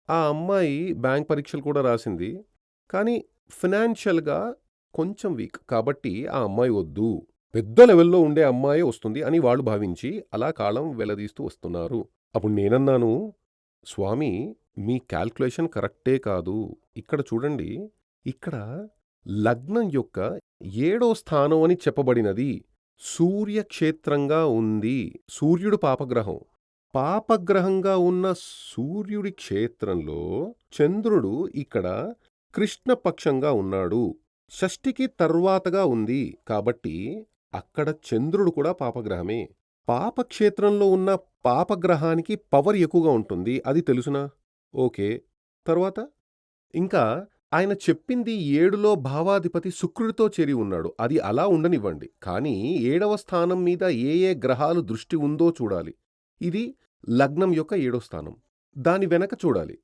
ఆ అమ్మాయి బ్యాంక్ పరీక్షలు కూడా రాసింది. కానీ ఫినాన్షియల్‌గా కొంచెం వీక్. కాబట్టి ఆ అమ్మాయి వద్దు. పెద్ద లెవెల్‌లో ఉండే అమ్మాయే వస్తుంది అని వాళ్ళు భావించి అలా కాలం వెళ్లదీస్తూ వస్తున్నారు. అప్పుడు నేనన్నాను, స్వామి మీ కాలిక్యులేషన్ కరెక్టే కాదు. ఇక్కడ చూడండి. ఇక్కడ లగ్నం యొక్క ఏడో స్థానం అని చెప్పబడినది సూర్యక్షేత్రంగా ఉంది. సూర్యుడు పాపగ్రహం. పాపగ్రహంగా ఉన్న సూర్యుడి క్షేత్రంలో చంద్రుడు ఇక్కడ కృష్ణపక్షంగా ఉన్నాడు. షష్ఠికి తర్వాతగా ఉంది. కాబట్టి అక్కడ చంద్రుడు కూడా పాపగ్రహమే. పాపక్షేత్రంలో ఉన్న పాపగ్రహానికి పవర్ ఎక్కువగా ఉంటుంది. అది తెలుసునా? ఓకే. తరువాత? ఇంకా ఆయన చెప్పింది 7లో భావాధిపతి శుక్రుడితో చేరి ఉన్నాడు. అది అలా ఉండనివ్వండి. కానీ 7వ స్థానం మీద ఏ ఏ గ్రహాలు దృష్టి ఉందో చూడాలి. ఇది లగ్నం యొక్క 7 స్థానం. దాని వెనక చూడాలి.